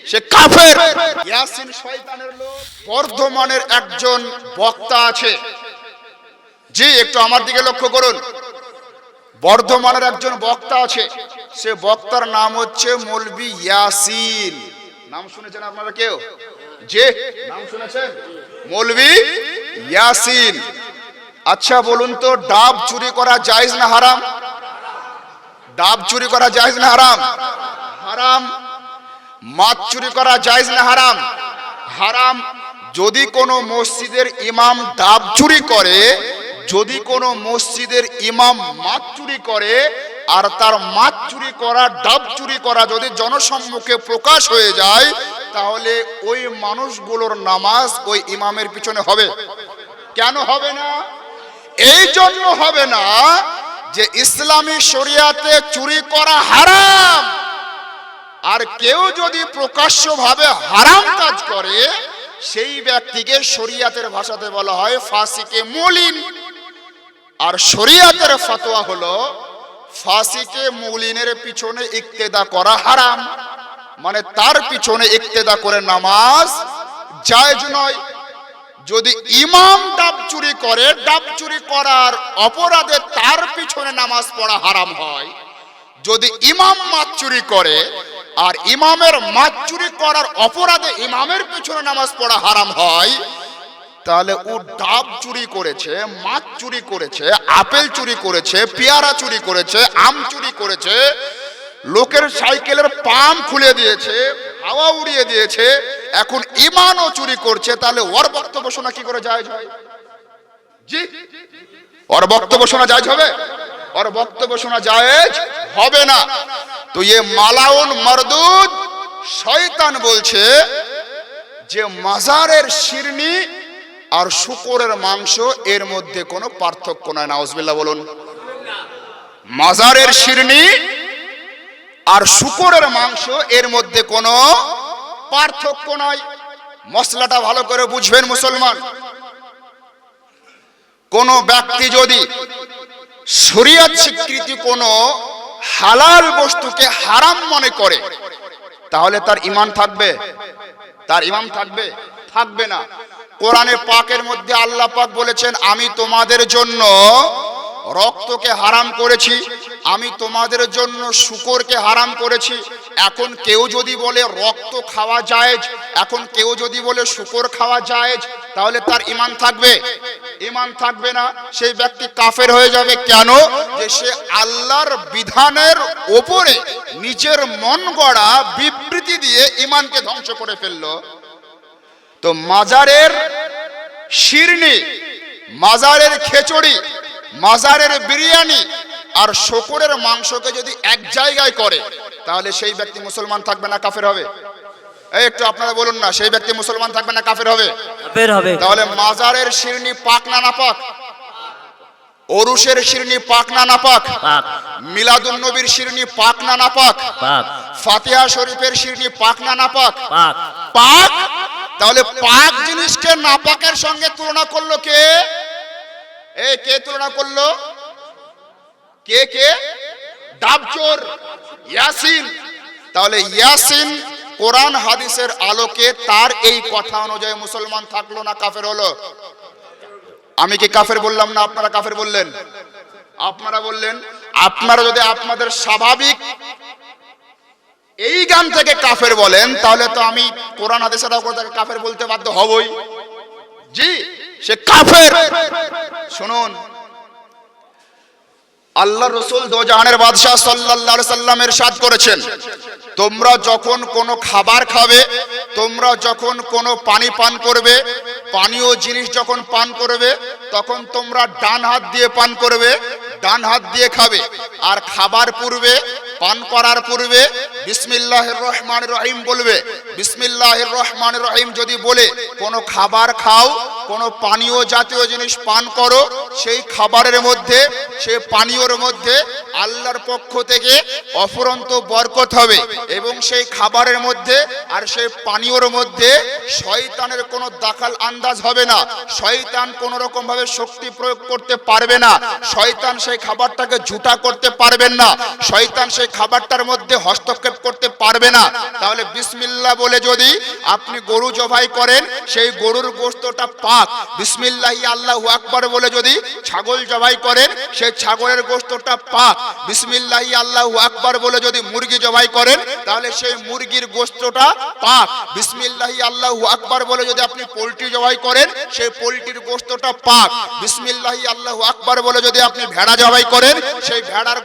সে কাফের। ইয়াসিন শয়তানের লোক। বর্ধমানের একজন বক্তা আছে, জি একটু আমার দিকে লক্ষ্য করুন। বর্ধমানের একজন বক্তা আছে, সে বক্তার নাম হচ্ছে মৌলভী ইয়াসিন। নাম শুনেছেন আপনারা কেউ? যে নাম শুনেছেন মৌলভী ইয়াসিন। আচ্ছা বলুন তো, ডাব চুরি করা জায়েজ না হারাম? ডাব চুরি করা জায়েজ না হারাম? হারাম। মাছ চুরি করা জায়েজ না হারাম? হারাম। যদি কোনো মসজিদের ইমাম ডাব চুরি করে, যদি কোনো মসজিদের ইমাম মাছ চুরি করে, আর তার মাছ চুরি করা, ডাব চুরি করা যদি জনসম্মুখে প্রকাশ হয়ে যায়, তাহলে ওই মানুষগুলোর নামাজ ওই ইমামের পিছনে হবে। কেন হবে না? এই জন্য হবে না যে ইসলামী শরিয়াতে চুরি করা হারাম, আর কেউ যদি প্রকাশ্যভাবে হারাম কাজ করে, সেই ব্যক্তিকে শরিয়াতের ভাষাতে বলা হয় ফাসিকে মুলিন। আর শরিয়াতের ফতোয়া হলো ফাসিকে মুলিনের পিছনে ইক্তেদা করা হারাম, মানে তার পিছনে ইক্তেদা করে নামাজ জায়েজ নয়। যদি ইমাম ডাব চুরি করে, ডাব চুরি করার অপরাধে তার পিছনে নামাজ পড়া হারাম হয়। যদি ইমাম মাছ চুরি করে আর ইমামের মাছ চুরি করার অপরাধে ইমামের পিছনে নামাজ পড়া হারাম হয়, তাহলে ও ডাব চুরি করেছে, মাছ চুরি করেছে, আপেল চুরি করেছে, পেয়ারা চুরি করেছে, আম চুরি করেছে, লোকের সাইকেলের পাম্প খুলে দিয়েছে, হাওয়া উড়িয়ে দিয়েছে, এখন ইমানও চুরি করছে, তাহলে ওর বক্তব্য শোনা কি করে জায়েজ হয়? জি, ওর বক্তব্য শোনা জায়েজ হবে? ওর বক্তব্য শোনা জায়েজ হবে না। তো ये মালাউন মারদুদ শয়তান বলছে যে মাজারের শিরনি আর শুকরের মাংস এর মধ্যে কোনো পার্থক্য নাই। নাউজুবিল্লাহ বলুন। মাজারের শিরনি আর শুকরের মাংস এর মধ্যে কোনো পার্থক্য নাই। মশলাটা ভালো করে বুঝবেন মুসলমান। কোন ব্যক্তি যদি শরীয়ত স্বীকৃতি কোনো হালাল বস্তুকে হারাম মনে করে, তাহলে তার ঈমান থাকবে? তার ঈমান থাকবে? থাকবে না। কোরআনে পাকের মধ্যে আল্লাহ পাক বলেছেন, আমি তোমাদের জন্য রক্তকে হারাম করেছি, আমি তোমাদের জন্য শুকরকে হারাম করেছি। এখন কেউ যদি বলে রক্ত খাওয়া জায়েজ, এখন কেউ যদি বলে শুকর খাওয়া জায়েজ, তাহলে তার ঈমান থাকবে? ঈমান থাকবে না। সেই ব্যক্তি কাফের হয়ে যাবে। কেন? যে সে আল্লাহর বিধানের ওপরে নিজের মন গড়া বিবৃতি দিয়ে ঈমানকে ধ্বংস করে ফেললো। তো মাজারের শিরনি, মাজারের খিচুড়ি, মাজারের বিরিয়ানি আর শুকরের মাংসকে যদি এক জায়গায় করে, তাহলে সেই ব্যক্তি মুসলমান থাকবে না কাফের হবে? এই একটু আপনারা বলুন না, সেই ব্যক্তি মুসলমান থাকবে না কাফের হবে? কাফের হবে। তাহলে মাজারের শিরনি পাক না নাপাক? ওরুসের শিরনি পাক না নাপাক? পাক। মিলাদুন নবীর শিরনি পাক না নাপাক? পাক। ফাতিহা শরীফের শিরনি পাক না নাপাক? পাক। পাক। তাহলে পাক জিনিসকে নাপাকের সঙ্গে তুলনা করলো কে? এই কে তুলনা করলো? কে কে? ডাবচোর ইয়াসিন। তাহলে ইয়াসিন কোরআন হাদিসের আলোকে তার এই কথা অনুযায়ী মুসলমান থাকলো না কাফের হলো? আমি কি কাফের বললাম না আপনারা কাফের বললেন? আপনারা বললেন। আপনারা যদি আপনাদের স্বাভাবিক এই গান থেকে কাফের বলেন, তাহলে তো আমি কোরআন হাদিসের আলোকে তাকে কাফের বলতে বাধ্য হবই। জি, সে কাফের। শুনুন, আল্লাহ রসুল দো জাহানের বাদশাহ সাল্লাল্লাহু আলাইহি সাল্লাম ইরশাদ করেছেন, তোমরা যখন কোনো খাবার খাবে, তোমরা যখন কোনো পানি পান করবে, পানীয় জিনিস যখন পান করবে, তখন তোমরা ডান হাত দিয়ে পান করবে, ডান হাত দিয়ে খাবে। আর খাবার পূর্বে, পান করার পূর্বে বিসমিল্লাহির রহমানির রহিম বলবে। বিসমিল্লাহির রহমানির রহিম যদি বলে কোনো খাবার খাও, কোনো পানীয় জাতীয় জিনিস পান করো, সেই খাবারের মধ্যে, সেই পানীয়র মধ্যে আল্লাহর পক্ষ থেকে অফুরন্ত বরকত হবে, এবং সেই খাবারের মধ্যে আর সেই পানীয়র মধ্যে শয়তানের কোনো দাখাল আন্দাজ হবে না। শয়তান কোনো রকম ভাবে শক্তি প্রয়োগ করতে পারবে না। শয়তান সেই খাবারটাকে ঝুটা করতে পারবেন না। শয়তান সেই খাবারটার মধ্যে হস্তক্ষেপ করতে পারবে না। তাহলে বিসমিল্লাহ বলে যদি আপনি গরু জবাই করেন, সেই গরুর গোশতটা পাক। বিসমিল্লাহি আল্লাহু আকবার বলে যদি ছাগল জবাই করেন, সেই ছাগলের গোশতটা পাক। বিসমিল্লাহি আল্লাহু আকবার বলে যদি মুরগি জবাই করেন, তাহলে সেই মুরগির গোশতটা পাক। বিসমিল্লাহি আল্লাহু আকবার বলে যদি আপনি পোল্ট্রি জবাই করেন, সেই পোল্ট্রির গোশতটা পাক। বিসমিল্লাহি আল্লাহু আকবার বলে যদি আপনি ভেড়া জবাই করেন, সেই ভেড়ার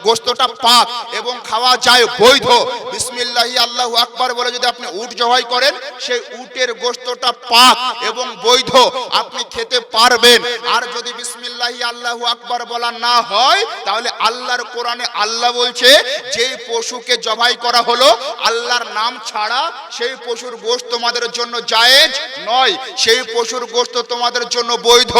গোশতটা পাক এবং খাওয়া যায়, বৈধ। বিসমিল্লাহি আল্লাহু আকবার বলে যদি আপনি উট জবাই করেন, সেই উটের গোশতটা পাক এবং বৈধ, আপনি খেতে পারবেন। আর যদি বিসমিল্লাহি আল্লাহু আকবার বলা না হয়, তাহলে আল্লাহর কোরআনে আল্লাহ বলছে, যেই পশুকে জবাই করা হলো আল্লাহর নাম ছাড়া, সেই পশুর গোশত তোমাদের জন্য জায়েজ নয়, সেই পশুর গোশত তোমাদের জন্য বৈধ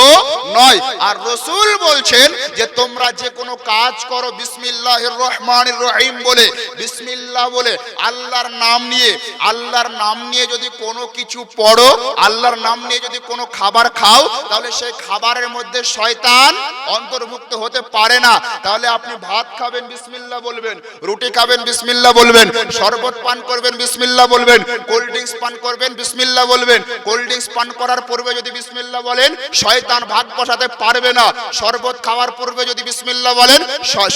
নয়। আর রাসূল বলছেন যে তোমরা যে কোনো কাজ করো বিসমিল্লাহির রহমানির রহিম বলে, বিসমিল্লাহ বলে আল্লাহর নাম নিয়ে, আল্লাহর নাম নিয়ে যদি কোনো কিছু পড়ো, আল্লাহর নাম নিয়ে যদি কোনো খাবার খাও, তাহলে সেই খাবারের মধ্যে শয়তান অন্তর্ভুক্ত হতে পারে না। তাহলে আপনি ভাত খাবেন বিসমিল্লাহ বলবেন, রুটি খাবেন বিসমিল্লাহ বলবেন, শরবত পান করবেন বিসমিল্লাহ বলবেন, কোল্ড ড্রিঙ্কস পান করবেন বিসমিল্লাহ বলবেন। কোল্ড ড্রিঙ্কস পান করার পূর্বে যদি বিসমিল্লাহ বলেন, শয়তান ভাগ বসাতে পারবে না। শরবত খাওয়ার পূর্বে যদি বিসমিল্লাহ বলেন,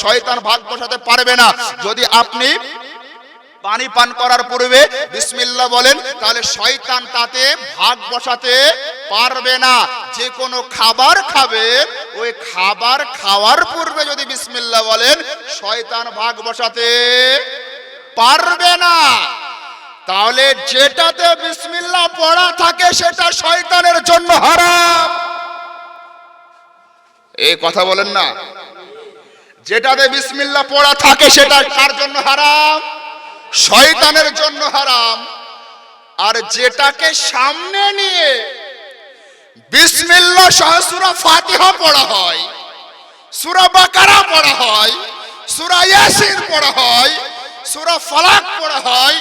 শয়তান ভাগ বসাতে পারবে না। যদি আপনি পানি পান করার পূর্বে বিসমিল্লাহ বলেন, তাহলে শয়তান তাতে ভাগ বসাতে পারবে না। যে কোনো খাবার খাবেন, ওই খাবার খাওয়ার পূর্বে যদি বিসমিল্লাহ বলেন, শয়তান ভাগ বসাতে পারবে না। তাহলে যেটাতে বিসমিল্লাহ পড়া থাকে সেটা শয়তানের জন্য হারাম। এই কথা বলেন না, যেটাতে বিসমিল্লাহ পড়া থাকে সেটা কার জন্য হারাম? শয়তানের জন্য হারাম। আর যেটাকে সামনে নিয়ে বিসমিল্লাহ সহ সূরা ফাতিহা পড়া হয়, সূরা বাকারা পড়া হয়, সূরা ইয়াসিন পড়া হয়, সূরা ফালাক পড়া হয়,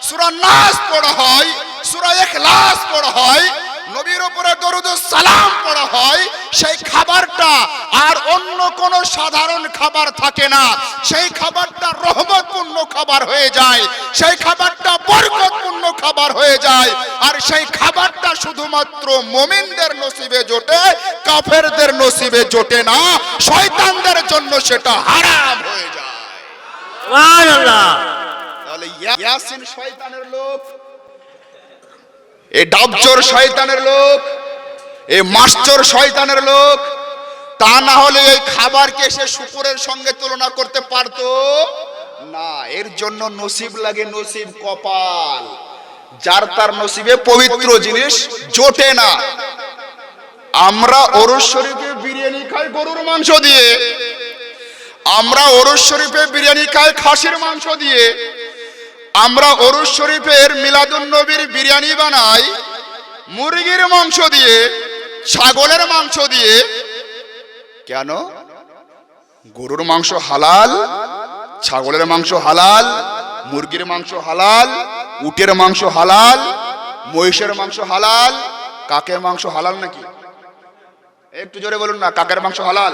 সূরা নাস পড়া হয়, সূরা ইখলাস পড়া হয়, নবীর উপরে দরুদ ও সালাম পড়া হয়, সেই খাবারটা আর অন্য কোন সাধারণ খাবার থাকে না। সেই খাবারটা রহমতপূর্ণ খাবার হয়ে যায়, সেই খাবারটা বরকতপূর্ণ খাবার হয়ে যায়। আর সেই খাবারটা শুধুমাত্র মুমিনদের নসিবে জোটে, কাফেরদের নসিবে জোটে না। শয়তানদের জন্য সেটা হারাম হয়ে যায়। সুবহানাল্লাহ। তাহলে ইয়াসিন শয়তানের লোক, এই ডাবচোর শয়তানের লোক, এই মাস্টার শয়তানের লোক। তা না হলে এই খাবারকে সে শুকরের সঙ্গে তুলনা করতে পারতো না। এর জন্য নসিব লাগে, নসিব কপাল। যার তার নসিবে পবিত্র জিনিস জোটে না। আমরা ওরস শরীফে বিরিয়ানি খাই গরুর মাংস দিয়ে, আমরা ওরস শরীফে বিরিয়ানি খাই খাসির মাংস দিয়ে, আমরা ওরস শরীফের মিলাদুন নবীর বিরিয়ানি বানাই মুরগির মাংস দিয়ে, ছাগলের মাংস দিয়ে। কেন? গরুর মাংস হালাল, ছাগলের মাংস হালাল, মুরগির মাংস হালাল, উটের মাংস হালাল, মহিষের মাংস হালাল। কাকের মাংস হালাল নাকি? একটু জোরে বলুন না। কাকের মাংস হালাল?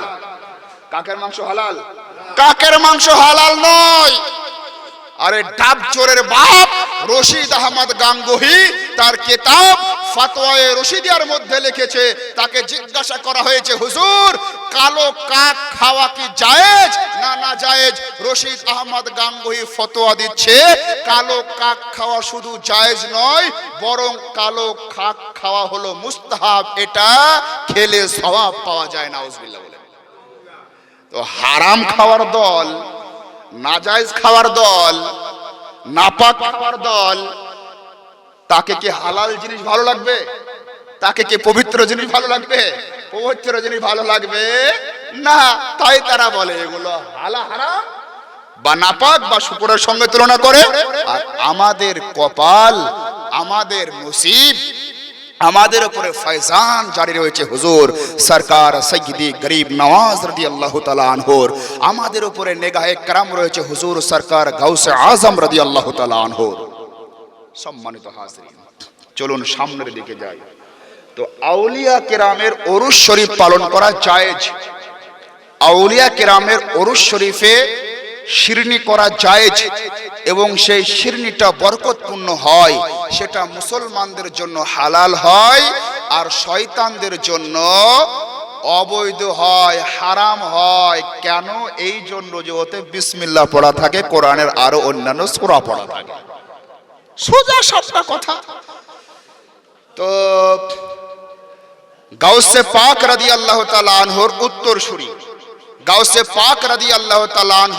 কাকের মাংস হালাল? কাকের মাংস হালাল নয়। আরে ডাবচোরের বাপ রশিদ আহমদ গাঙ্গুহি তার কিতাব ফাতওয়ায়ে রশিদিয়ার মধ্যে লিখেছে, তাকে জিজ্ঞাসা করা হয়েছে, হুজুর কালো কাক খাওয়া কি জায়েজ না না জায়েজ? রশিদ আহমদ গাঙ্গুহি ফতোয়া দিচ্ছে, কালো কাক খাওয়া শুধু জায়েজ নয়, বরং কালো কাক খাওয়া হলো মুস্তাহাব। এটা খেলে সওয়াব পাওয়া যায়। নাউজুবিল্লাহ বলে। তো হারাম খাওয়ার দল, নাজায়েজ খাওয়ার দল, নাপাক খাওয়ার দল, তাকে কি হালাল জিনিস ভালো লাগবে? তাকে কি পবিত্র জিনিস ভালো লাগবে? পবিত্র জিনিস ভালো লাগবে না। তাই তারা বলে এগুলো হারাম বা নাপাক বা শুকরের সঙ্গে তুলনা করে। আর আমাদের কপাল, আমাদের নসিব আমাদের উপরে ফয়জান জারি রয়েছে হুজুর সরকার সৈয়দি গরিব নওয়াজ রাদিয়াল্লাহু তাআলা আনহুর। আমাদের উপরে নেগাহে کرম রয়েছে হুজুর সরকার গাউসে আজম রাদিয়াল্লাহু তাআলা আনহুর। সম্মানিত হাজিরিন, চলুন সামনের দিকে যাই। তো আউলিয়া কেরামের উরুস শরীফ পালন করা জায়েজ। আউলিয়া কেরামের উরুস শরীফে শিরনি করা জায়েজ এবং সেই শিরনিটা বরকতপূর্ণ হয়, সেটা মুসলমানদের জন্য হালাল হয় আর শয়তানদের জন্য অবৈধ হয়, হারাম হয়। কেন? এই জন্য যে ওতে বিসমিল্লাহ পড়া থাকে, কোরআনের আরো অন্যান্য সূরা পড়া থাকে। সোজা সাপটা কথা। তো গাউসে পাক রাদিয়াল্লাহু তাআলা আনহুর উত্তরসূরি, গাউসে পাক রাদিয়াল্লাহু তাআলা আনহু